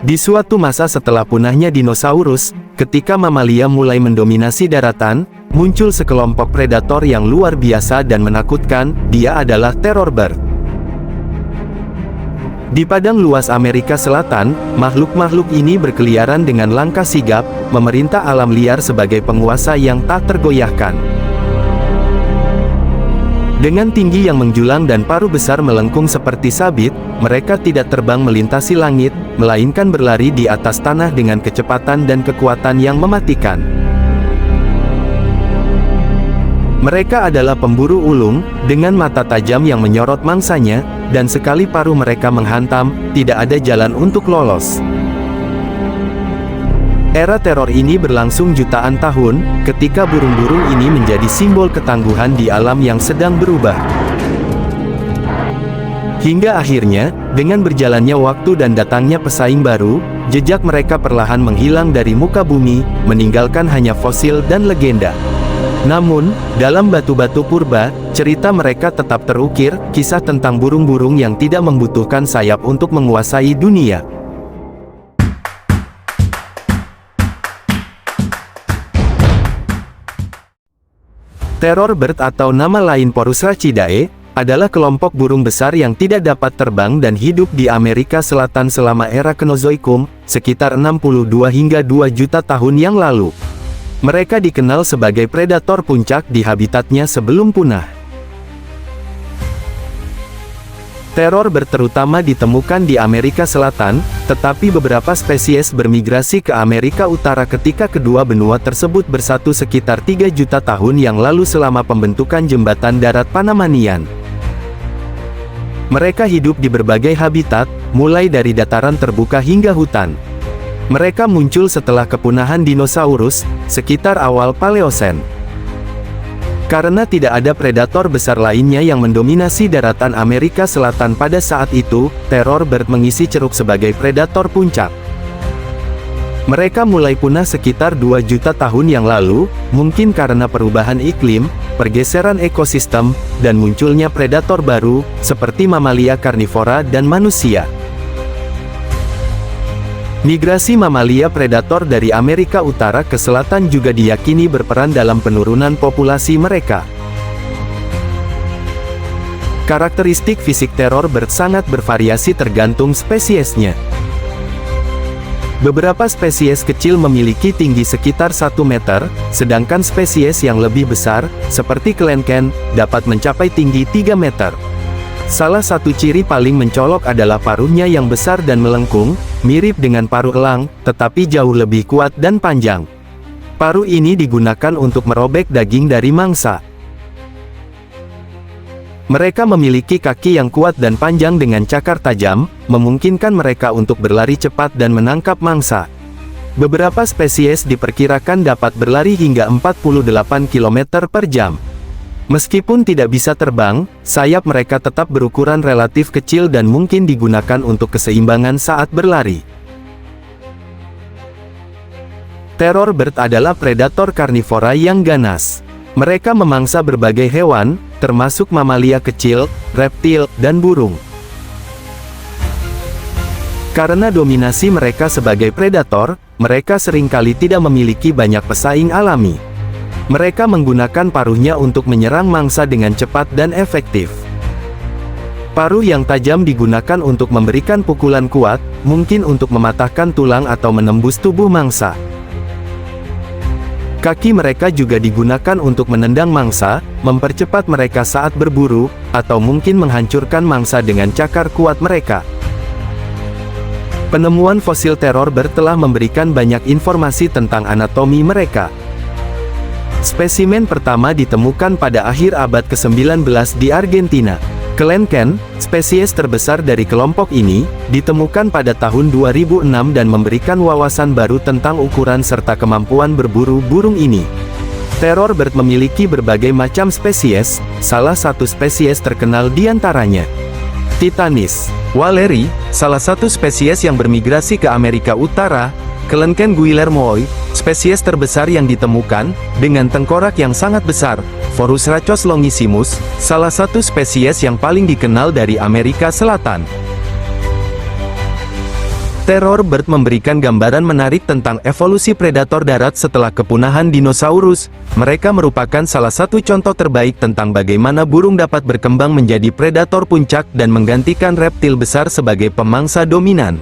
Di suatu masa setelah punahnya dinosaurus, ketika mamalia mulai mendominasi daratan, muncul sekelompok predator yang luar biasa dan menakutkan. Dia adalah terror bird. Di padang luas Amerika Selatan, makhluk-makhluk ini berkeliaran dengan langkah sigap, memerintah alam liar sebagai penguasa yang tak tergoyahkan. Dengan tinggi yang menjulang dan paruh besar melengkung seperti sabit, mereka tidak terbang melintasi langit, melainkan berlari di atas tanah dengan kecepatan dan kekuatan yang mematikan. Mereka adalah pemburu ulung, dengan mata tajam yang menyorot mangsanya, dan sekali paruh mereka menghantam, tidak ada jalan untuk lolos. Era teror ini berlangsung jutaan tahun, ketika burung-burung ini menjadi simbol ketangguhan di alam yang sedang berubah. Hingga akhirnya, dengan berjalannya waktu dan datangnya pesaing baru, jejak mereka perlahan menghilang dari muka bumi, meninggalkan hanya fosil dan legenda. Namun, dalam batu-batu purba, cerita mereka tetap terukir, kisah tentang burung-burung yang tidak membutuhkan sayap untuk menguasai dunia. Terror bird atau nama lain Porus rachidae, adalah kelompok burung besar yang tidak dapat terbang dan hidup di Amerika Selatan selama era Kenozoikum, sekitar 62 hingga 2 juta tahun yang lalu. Mereka dikenal sebagai predator puncak di habitatnya sebelum punah. Terror bird terutama ditemukan di Amerika Selatan, tetapi beberapa spesies bermigrasi ke Amerika Utara ketika kedua benua tersebut bersatu sekitar 3 juta tahun yang lalu selama pembentukan jembatan darat Panamanian. Mereka hidup di berbagai habitat, mulai dari dataran terbuka hingga hutan. Mereka muncul setelah kepunahan dinosaurus, sekitar awal Paleosen. Karena tidak ada predator besar lainnya yang mendominasi daratan Amerika Selatan pada saat itu, terror bird mengisi ceruk sebagai predator puncak. Mereka mulai punah sekitar 2 juta tahun yang lalu, mungkin karena perubahan iklim, pergeseran ekosistem, dan munculnya predator baru, seperti mamalia karnivora dan manusia. Migrasi mamalia predator dari Amerika Utara ke selatan juga diyakini berperan dalam penurunan populasi mereka. Karakteristik fisik terror bird sangat bervariasi tergantung spesiesnya. Beberapa spesies kecil memiliki tinggi sekitar 1 meter, sedangkan spesies yang lebih besar, seperti kelenken, dapat mencapai tinggi 3 meter. Salah satu ciri paling mencolok adalah paruhnya yang besar dan melengkung, mirip dengan paruh elang, tetapi jauh lebih kuat dan panjang. Paruh ini digunakan untuk merobek daging dari mangsa. Mereka memiliki kaki yang kuat dan panjang dengan cakar tajam, memungkinkan mereka untuk berlari cepat dan menangkap mangsa. Beberapa spesies diperkirakan dapat berlari hingga 48 km per jam. Meskipun tidak bisa terbang, sayap mereka tetap berukuran relatif kecil dan mungkin digunakan untuk keseimbangan saat berlari. Terror bird adalah predator karnivora yang ganas. Mereka memangsa berbagai hewan, termasuk mamalia kecil, reptil, dan burung. Karena dominasi mereka sebagai predator, mereka seringkali tidak memiliki banyak pesaing alami. Mereka menggunakan paruhnya untuk menyerang mangsa dengan cepat dan efektif. Paruh yang tajam digunakan untuk memberikan pukulan kuat, mungkin untuk mematahkan tulang atau menembus tubuh mangsa. Kaki mereka juga digunakan untuk menendang mangsa, mempercepat mereka saat berburu, atau mungkin menghancurkan mangsa dengan cakar kuat mereka. Penemuan fosil terror bird telah memberikan banyak informasi tentang anatomi mereka. Spesimen pertama ditemukan pada akhir abad ke-19 di Argentina. Kelenken, spesies terbesar dari kelompok ini, ditemukan pada tahun 2006 dan memberikan wawasan baru tentang ukuran serta kemampuan berburu burung ini. Terror bird memiliki berbagai macam spesies, salah satu spesies terkenal diantaranya Titanis waleri, salah satu spesies yang bermigrasi ke Amerika Utara. Kelenken guillermoi, spesies terbesar yang ditemukan, dengan tengkorak yang sangat besar. Phorusrhachos longissimus, salah satu spesies yang paling dikenal dari Amerika Selatan. Terror Bird memberikan gambaran menarik tentang evolusi predator darat setelah kepunahan dinosaurus. Mereka merupakan salah satu contoh terbaik tentang bagaimana burung dapat berkembang menjadi predator puncak dan menggantikan reptil besar sebagai pemangsa dominan.